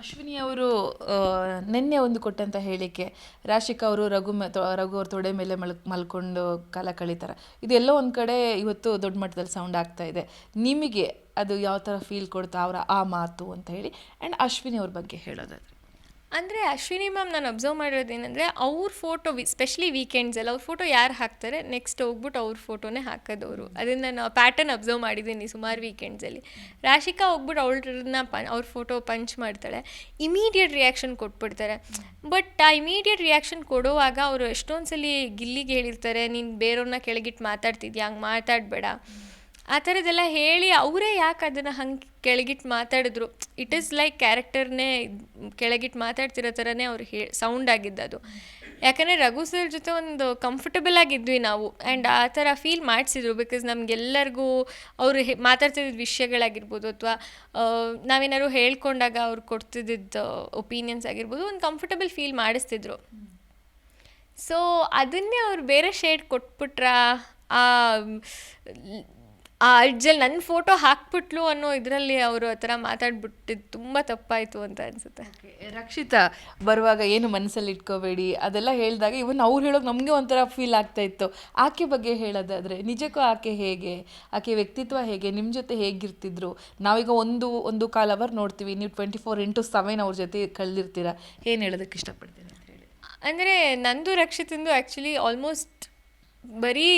ಅಶ್ವಿನಿ ಅವರು ನಿನ್ನೆ ಒಂದು ಕೊಟ್ಟಂತ ಹೇಳಿಕೆ, ರಾಶಿಕಾ ಅವರು ರಘು ಅವ್ರ ತೊಡೆ ಮೇಲೆ ಮಲ್ಕೊಂಡು ಕಾಲ ಕಳೀತಾರೆ, ಇದೆಲ್ಲೋ ಒಂದು ಕಡೆ ಇವತ್ತು ದೊಡ್ಡ ಮಟ್ಟದಲ್ಲಿ ಸೌಂಡ್ ಆಗ್ತಾ ಇದೆ. ನಿಮಗೆ ಅದು ಯಾವ ಥರ ಫೀಲ್ ಕೊಡ್ತಾ ಅವರ ಆ ಮಾತು ಅಂತ ಹೇಳಿ, ಆ್ಯಂಡ್ ಅಶ್ವಿನಿ ಅವ್ರ ಬಗ್ಗೆ ಹೇಳೋದಾದ್ರೆ? ಅಂದರೆ ಅಶ್ವಿನಿ ಮ್ಯಾಮ್ ನಾನು ಅಬ್ಸರ್ವ್ ಮಾಡಿರೋದೇನೆಂದರೆ, ಅವ್ರ ಫೋಟೋ ಸ್ಪೆಷಲಿ ವೀಕೆಂಡ್ಸಲ್ಲಿ ಅವ್ರ ಫೋಟೋ ಯಾರು ಹಾಕ್ತಾರೆ ನೆಕ್ಸ್ಟ್ ಹೋಗ್ಬಿಟ್ಟು ಅವ್ರ ಫೋಟೋನೇ ಹಾಕೋದವರು. ಅದನ್ನು ನಾನು ಪ್ಯಾಟರ್ನ್ ಅಬ್ಸರ್ವ್ ಮಾಡಿದ್ದೀನಿ ಸುಮಾರು ವೀಕೆಂಡ್ಸಲ್ಲಿ. ರಾಶಿಕಾ ಹೋಗ್ಬಿಟ್ಟು ಅವ್ರ ಫೋಟೋ ಪಂಚ್ ಮಾಡ್ತಾಳೆ, ಇಮಿಡಿಯೇಟ್ ರಿಯಾಕ್ಷನ್ ಕೊಟ್ಬಿಡ್ತಾರೆ. ಬಟ್ ಆ ಇಮಿಡಿಯೇಟ್ ರಿಯಾಕ್ಷನ್ ಕೊಡುವಾಗ ಅವರು ಎಷ್ಟೊಂದು ಸಲ ಗಿಲ್ಲಿಗೆ ಹೇಳಿರ್ತಾರೆ, ನೀನು ಬೇರೆಯವ್ರನ್ನ ಕೆಳಗಿಟ್ಟು ಮಾತಾಡ್ತಿದ್ಯಾ, ಹಂಗೆ ಮಾತಾಡಬೇಡ, ಆ ಥರದ್ದೆಲ್ಲ ಹೇಳಿ ಅವರೇ ಯಾಕೆ ಅದನ್ನು ಹಂಗೆ ಕೆಳಗಿಟ್ಟು ಮಾತಾಡಿದ್ರು. ಇಟ್ ಈಸ್ ಲೈಕ್ ಕ್ಯಾರೆಕ್ಟರ್ನೇ ಕೆಳಗಿಟ್ಟು ಮಾತಾಡ್ತಿರೋ ಥರನೇ ಅವ್ರು ಸೌಂಡ್ ಆಗಿದ್ದದು. ಯಾಕಂದರೆ ರಘು ಸರ್ ಜೊತೆ ಒಂದು ಕಂಫರ್ಟಬಲ್ ಆಗಿದ್ವಿ ನಾವು, ಆ್ಯಂಡ್ ಆ ಥರ ಫೀಲ್ ಮಾಡಿಸಿದ್ರು. ಬಿಕಾಸ್ ನಮಗೆಲ್ಲರಿಗೂ ಅವರು ಮಾತಾಡ್ತಿದ್ದ ವಿಷಯಗಳಾಗಿರ್ಬೋದು, ಅಥವಾ ನಾವೇನಾದ್ರು ಹೇಳ್ಕೊಂಡಾಗ ಅವ್ರು ಕೊಡ್ತಿದ್ದ ಒಪಿನಿಯನ್ಸ್ ಆಗಿರ್ಬೋದು, ಒಂದು ಕಂಫರ್ಟಬಲ್ ಫೀಲ್ ಮಾಡಿಸ್ತಿದ್ರು. ಸೊ ಅದನ್ನೇ ಅವ್ರು ಬೇರೆ ಶೇಡ್ ಕೊಟ್ಬಿಟ್ರಾ, ಆ ಅಜ್ಜಲ್ಲಿ ನನ್ನ ಫೋಟೋ ಹಾಕ್ಬಿಟ್ಲು ಅನ್ನೋ ಇದರಲ್ಲಿ ಅವರು ಆ ಥರ ಮಾತಾಡ್ಬಿಟ್ಟಿದ್ದು ತುಂಬ ತಪ್ಪಾಯಿತು ಅಂತ ಅನಿಸುತ್ತೆ. ರಕ್ಷಿತಾ ಬರುವಾಗ ಏನು ಮನಸ್ಸಲ್ಲಿ ಇಟ್ಕೋಬೇಡಿ ಅದೆಲ್ಲ ಹೇಳಿದಾಗ ಇವನ್ ಅವ್ರು ಹೇಳೋಕೆ ನಮಗೆ ಒಂಥರ ಫೀಲ್ ಆಗ್ತಾ ಇತ್ತು. ಆಕೆ ಬಗ್ಗೆ ಹೇಳೋದಾದರೆ ನಿಜಕ್ಕೂ ಆಕೆ ಹೇಗೆ, ಆಕೆ ವ್ಯಕ್ತಿತ್ವ ಹೇಗೆ, ನಿಮ್ಮ ಜೊತೆ ಹೇಗಿರ್ತಿದ್ರು? ನಾವೀಗ ಒಂದು ಕಾಲ್ ಅವರ್ ನೋಡ್ತೀವಿ, ನೀವು 24/7 ಅವ್ರ ಜೊತೆ ಕಳೆದಿರ್ತೀರ. ಏನು ಹೇಳೋದಕ್ಕೆ ಇಷ್ಟಪಡ್ತೀನಿ ಅಂತ ಹೇಳಿ? ಅಂದರೆ ನಂದು ರಕ್ಷಿತಂದು ಆ್ಯಕ್ಚುಲಿ ಆಲ್ಮೋಸ್ಟ್ ಬರೀ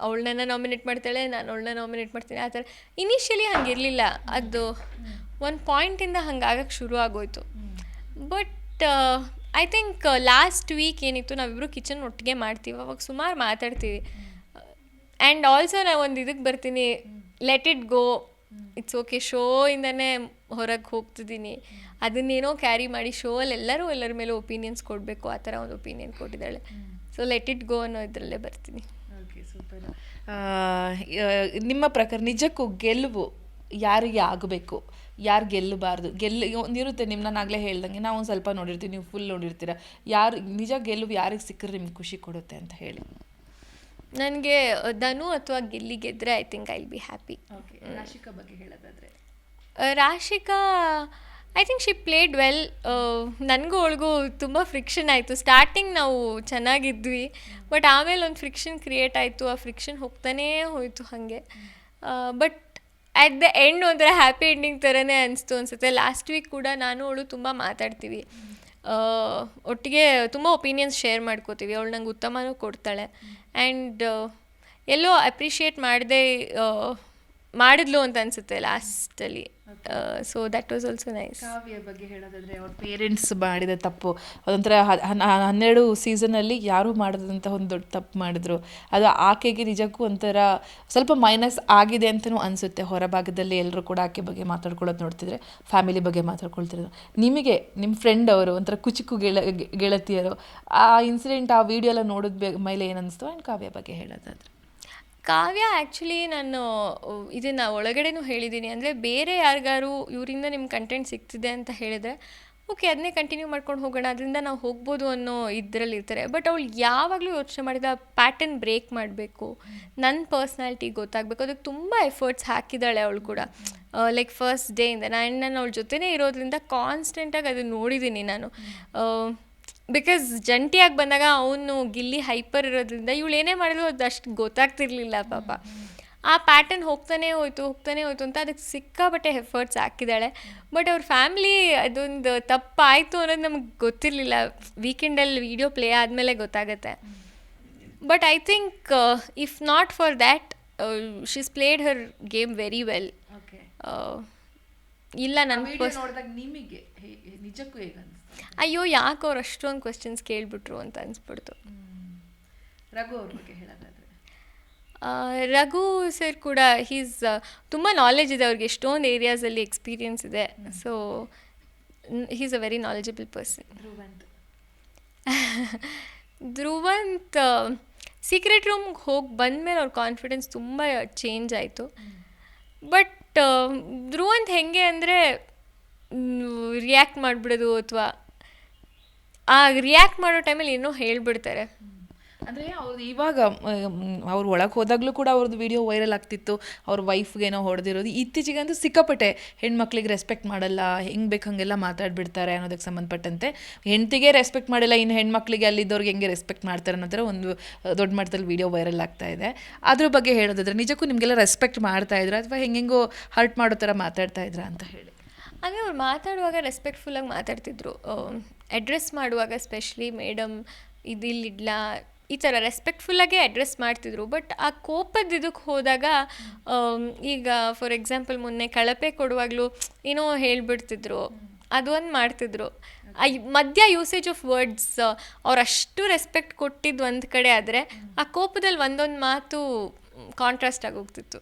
ಅವಳನ್ನ ನಾಮಿನೇಟ್ ಮಾಡ್ತಾಳೆ, ನಾನು ಅವಳನ್ನ ನಾಮಿನೇಟ್ ಮಾಡ್ತೀನಿ, ಆ ಥರ. ಇನಿಷಿಯಲಿ ಹಂಗಿರಲಿಲ್ಲ, ಅದು ಒಂದು ಪಾಯಿಂಟಿಂದ ಹಂಗಾಗಕ್ಕೆ ಶುರು ಆಗೋಯ್ತು. But I think last week ಏನಿತ್ತು, ನಾವಿಬ್ಬರು ಕಿಚನ್ ಒಟ್ಟಿಗೆ ಮಾಡ್ತೀವಿ, ಅವಾಗ ಸುಮಾರು ಮಾತಾಡ್ತೀವಿ. ಆ್ಯಂಡ್ ಆಲ್ಸೋ ನಾವು ಒಂದು ಇದಕ್ಕೆ ಬರ್ತೀನಿ, let it go, it's okay, ಶೋಯಿಂದನೇ ಹೊರಗೆ ಹೋಗ್ತಿದ್ದೀನಿ, ಅದನ್ನೇನೋ ಕ್ಯಾರಿ ಮಾಡಿ ಶೋಲ್ಲಿ ಎಲ್ಲರ ಮೇಲೂ ಒಪಿನಿಯನ್ಸ್ ಕೊಡಬೇಕು, ಆ ಥರ ಒಂದು ಒಪಿನಿಯನ್ ಕೊಟ್ಟಿದ್ದಾಳೆ. ಸೊ ಲೆಟ್ ಇಟ್ ಗೋ ಅನ್ನೋ ಇದರಲ್ಲೇ ಬರ್ತೀನಿ. Okay, super. ನಿಮ್ಮ ಪ್ರಕಾರ ನಿಜಕ್ಕೂ ಗೆಲುವು ಯಾರಿಗೆ ಆಗಬೇಕು, ಯಾರು ಗೆಲ್ಲಬಾರ್ದು? ಒಂದಿರುತ್ತೆ ನಾನು ಆಗಲೇ ಹೇಳ್ದಂಗೆ, ನಾವು ಒಂದು ಸ್ವಲ್ಪ ನೋಡಿರ್ತೀವಿ, ನೀವು ಫುಲ್ ನೋಡಿರ್ತೀರ. ಯಾರು ನಿಜ ಗೆಲುವು ಯಾರಿಗೆ ಸಿಕ್ಕರೆ ನಿಮ್ಗೆ ಖುಷಿ ಕೊಡುತ್ತೆ ಅಂತ ಹೇಳಿ? ನನಗೆ ಧನು ಅಥವಾ ಗಿಲ್ಲಿ ಗೆದ್ದರೆ I think I will be happy. Okay, Rashika ಬಗ್ಗೆ ಹೇಳೋದಾದರೆ? Rashika I think she played well. ನನಗೂ ಅವಳಿಗೂ ತುಂಬ ಫ್ರಿಕ್ಷನ್ ಆಯಿತು. ಸ್ಟಾರ್ಟಿಂಗ್ ನಾವು ಚೆನ್ನಾಗಿದ್ವಿ, ಬಟ್ ಆಮೇಲೆ ಒಂದು ಫ್ರಿಕ್ಷನ್ ಕ್ರಿಯೇಟ್ ಆಯಿತು. ಆ ಫ್ರಿಕ್ಷನ್ ಹೋಗ್ತಾನೇ ಹೋಯಿತು ಹಾಗೆ. ಬಟ್ ಅಟ್ ದ ಎಂಡ್ ಒಂಥರ ಹ್ಯಾಪಿ ಎಂಡಿಂಗ್ ಥರನೇ ಅನಿಸ್ತು ಅನಿಸುತ್ತೆ. ಲಾಸ್ಟ್ ವೀಕ್ ಕೂಡ ನಾನು ಅವಳು ತುಂಬ ಮಾತಾಡ್ತೀವಿ, ಒಟ್ಟಿಗೆ ತುಂಬ ಒಪಿನಿಯನ್ಸ್ ಶೇರ್ ಮಾಡ್ಕೋತೀವಿ. ಅವಳು ನಂಗೆ ಉತ್ತಮನೂ ಕೊಡ್ತಾಳೆ, ಆ್ಯಂಡ್ ಎಲ್ಲೋ ಅಪ್ರಿಷಿಯೇಟ್ ಮಾಡಿದ್ಲು ಅಂತ ಅನಿಸುತ್ತೆ ಲಾಸ್ಟಲ್ಲಿ. So that was also nice. Kavya ಬಗ್ಗೆ ಹೇಳೋದಾದರೆ, ಅವ್ರ ಪೇರೆಂಟ್ಸ್ ಮಾಡಿದ ತಪ್ಪು ಅದೊಂಥರ 12 ಸೀಸನಲ್ಲಿ ಯಾರೂ ಮಾಡದಂಥ ಒಂದು ದೊಡ್ಡ ತಪ್ಪು ಮಾಡಿದ್ರು. ಅದು ಆಕೆಗೆ ನಿಜಕ್ಕೂ ಒಂಥರ ಸ್ವಲ್ಪ ಮೈನಸ್ ಆಗಿದೆ ಅಂತಲೂ ಅನಿಸುತ್ತೆ. ಹೊರಭಾಗದಲ್ಲಿ ಎಲ್ಲರೂ ಕೂಡ ಆಕೆ ಬಗ್ಗೆ ಮಾತಾಡ್ಕೊಳ್ಳೋದು ನೋಡ್ತಿದ್ರೆ, ಫ್ಯಾಮಿಲಿ ಬಗ್ಗೆ ಮಾತಾಡ್ಕೊಳ್ತಿರೋದು. ನಿಮಗೆ ನಿಮ್ಮ ಫ್ರೆಂಡ್ ಅವರು ಒಂಥರ ಕುಚಿಕು ಗೆಳತಿಯರು, ಆ ಇನ್ಸಿಡೆಂಟ್, ಆ ವಿಡಿಯೋ ಎಲ್ಲ ನೋಡಿದ ಮೇಲೆ ಏನನ್ನಿಸ್ತು? ಆ್ಯಂಡ್ ಕಾವ್ಯ ಬಗ್ಗೆ ಹೇಳೋದಾದರೆ? ಕಾವ್ಯ ಆ್ಯಕ್ಚುಲಿ ನಾನು ಇದನ್ನು ಒಳಗಡೆನೂ ಹೇಳಿದ್ದೀನಿ. ಅಂದರೆ ಬೇರೆ ಯಾರಿಗಾರು ಇವರಿಂದ ನಿಮ್ಮ ಕಂಟೆಂಟ್ ಸಿಗ್ತಿದೆ ಅಂತ ಹೇಳಿದರೆ ಓಕೆ, ಅದನ್ನೇ ಕಂಟಿನ್ಯೂ ಮಾಡ್ಕೊಂಡು ಹೋಗೋಣ, ಅದರಿಂದ ನಾವು ಹೋಗ್ಬೋದು ಅನ್ನೋ ಇದರಲ್ಲಿ ಇರ್ತಾರೆ. ಬಟ್ ಅವಳು ಯಾವಾಗಲೂ ಯೋಚನೆ ಮಾಡಿದ ಪ್ಯಾಟರ್ನ್ ಬ್ರೇಕ್ ಮಾಡಬೇಕು, ನನ್ನ ಪರ್ಸ್ನಾಲಿಟಿ ಗೊತ್ತಾಗಬೇಕು, ಅದಕ್ಕೆ ತುಂಬ ಎಫರ್ಟ್ಸ್ ಹಾಕಿದ್ದಾಳೆ ಅವಳು ಕೂಡ. ಲೈಕ್ ಫಸ್ಟ್ ಡೇಯಿಂದ ನಾನು ಅವಳ ಜೊತೆನೇ ಇರೋದ್ರಿಂದ ಕಾನ್ಸ್ಟೆಂಟಾಗಿ ಅದನ್ನು ನೋಡಿದ್ದೀನಿ ನಾನು. ಬಿಕಾಸ್ ಜಂಟಿಯಾಗಿ ಬಂದಾಗ ಅವನು ಗಿಲ್ಲಿ ಹೈಪರ್ ಇರೋದ್ರಿಂದ ಇವಳು ಏನೇ ಮಾಡಿದ್ರು ಅದು ಅಷ್ಟು ಗೊತ್ತಾಗ್ತಿರ್ಲಿಲ್ಲ ಪಾಪ. ಆ ಪ್ಯಾಟರ್ನ್ ಹೋಗ್ತಾನೆ ಹೋಯ್ತು ಅಂತ ಅದಕ್ಕೆ ಸಿಕ್ಕಾಪಟ್ಟೆ ಎಫರ್ಟ್ಸ್ ಹಾಕಿದ್ದಾಳೆ. ಬಟ್ ಅವ್ರ ಫ್ಯಾಮ್ಲಿ ಅದೊಂದು ತಪ್ಪಾಯಿತು ಅನ್ನೋದು ನಮ್ಗೆ ಗೊತ್ತಿರಲಿಲ್ಲ. ವೀಕೆಂಡಲ್ಲಿ ವಿಡಿಯೋ ಪ್ಲೇ ಆದಮೇಲೆ ಗೊತ್ತಾಗುತ್ತೆ. But I think if not for that she's played Har game very well. ಇಲ್ಲ ನನ್ನ ನಿಮಗೆ ನಿಜಕ್ಕೂ ಹೇಗೆ? ಅಯ್ಯೋ, ಯಾಕೆ ಅವ್ರು ಅಷ್ಟೊಂದು ಕ್ವೆಶ್ಚನ್ಸ್ ಕೇಳಿಬಿಟ್ರು ಅಂತ ಅನಿಸ್ಬಿಡ್ತು. ರಘು ಅವ್ರ ಬಗ್ಗೆ ಹೇಳೋದಾದರೆ? ರಘು ಸರ್ ಕೂಡ ತುಂಬ ನಾಲೆಜ್ ಇದೆ ಅವ್ರಿಗೆ, ಎಷ್ಟೊಂದು ಏರಿಯಾಸಲ್ಲಿ ಎಕ್ಸ್ಪೀರಿಯನ್ಸ್ ಇದೆ. So he's a very knowledgeable person. Dhruvanth secret ರೂಮ್ಗೆ ಹೋಗಿ ಬಂದಮೇಲೆ ಅವ್ರ ಕಾನ್ಫಿಡೆನ್ಸ್ ತುಂಬ ಚೇಂಜ್ ಆಯಿತು. ಬಟ್ ಧ್ರುವಂತ್ ಹೆಂಗೆ ಅಂದರೆ ರಿಯಾಕ್ಟ್ ಮಾಡಿಬಿಡೋದು, ಅಥವಾ ಆ ರಿಯಾಕ್ಟ್ ಮಾಡೋ ಟೈಮಲ್ಲಿ ಏನೋ ಹೇಳಿಬಿಡ್ತಾರೆ. ಅಂದರೆ ಅವ್ರು ಇವಾಗ ಅವ್ರು ಒಳಗೆ ಹೋದಾಗಲೂ ಕೂಡ ಅವ್ರದ್ದು ವಿಡಿಯೋ ವೈರಲ್ ಆಗ್ತಿತ್ತು, ಅವ್ರ ವೈಫ್ಗೇನೋ ಹೊಡೆದಿರೋದು. ಇತ್ತೀಚೆಗಂತೂ ಸಿಕ್ಕಾಪಟ್ಟೆ ಹೆಣ್ಮಕ್ಳಿಗೆ ರೆಸ್ಪೆಕ್ಟ್ ಮಾಡಲ್ಲ, ಹೆಂಗೆ ಬೇಕು ಹಾಗೆಲ್ಲ ಮಾತಾಡ್ಬಿಡ್ತಾರೆ ಅನ್ನೋದಕ್ಕೆ ಸಂಬಂಧಪಟ್ಟಂತೆ. ಹೆಂಡತಿಗೆ ರೆಸ್ಪೆಕ್ಟ್ ಮಾಡಿಲ್ಲ, ಇನ್ನು ಹೆಣ್ಮಕ್ಳಿಗೆ ಅಲ್ಲಿದ್ದವ್ರಿಗೆ ಹೆಂಗೆ ರೆಸ್ಪೆಕ್ಟ್ ಮಾಡ್ತಾರೆ ಅನ್ನೋ ಥರ ಒಂದು ದೊಡ್ಡ ಮಟ್ಟದಲ್ಲಿ ವಿಡಿಯೋ ವೈರಲ್ ಆಗ್ತಾ ಇದೆ. ಅದ್ರ ಬಗ್ಗೆ ಹೇಳೋದಾದ್ರೆ ನಿಜಕ್ಕೂ ನಿಮಗೆಲ್ಲ ರೆಸ್ಪೆಕ್ಟ್ ಮಾಡ್ತಾ ಇದ್ರಾ ಅಥವಾ ಹೆಂಗೆಂಗೋ ಹರ್ಟ್ ಮಾಡೋ ಥರ ಮಾತಾಡ್ತಾ ಇದ್ರಾ ಅಂತ ಹೇಳಿ? ಹಾಗೆ ಅವ್ರು ಮಾತಾಡುವಾಗ ರೆಸ್ಪೆಕ್ಟ್ಫುಲ್ಲಾಗಿ ಮಾತಾಡ್ತಿದ್ರು. ಅಡ್ರೆಸ್ ಮಾಡುವಾಗ ಸ್ಪೆಷಲಿ ಮೇಡಮ್ ಇದಿಲ್ಲಿಡ್ಲ ಈ ಥರ ರೆಸ್ಪೆಕ್ಟ್ಫುಲ್ಲಾಗೆ ಅಡ್ರೆಸ್ ಮಾಡ್ತಿದ್ರು. ಬಟ್ ಆ ಕೋಪದ ಇದಕ್ಕೆ ಹೋದಾಗ ಈಗ ಫಾರ್ ಎಕ್ಸಾಂಪಲ್ ಮೊನ್ನೆ ಕಳಪೆ ಕೊಡುವಾಗಲೂ ಏನೋ ಹೇಳ್ಬಿಡ್ತಿದ್ರು, ಅದೊಂದು ಮಾಡ್ತಿದ್ರು. ಮಧ್ಯ ಯೂಸೇಜ್ ಆಫ್ ವರ್ಡ್ಸ್ ಅವ್ರು ಅಷ್ಟು ರೆಸ್ಪೆಕ್ಟ್ ಕೊಟ್ಟಿದ್ದು ಒಂದು ಕಡೆ ಆದರೆ ಆ ಕೋಪದಲ್ಲಿ ಒಂದೊಂದು ಮಾತು ಕಾಂಟ್ರಾಸ್ಟ್ ಆಗೋಗ್ತಿತ್ತು.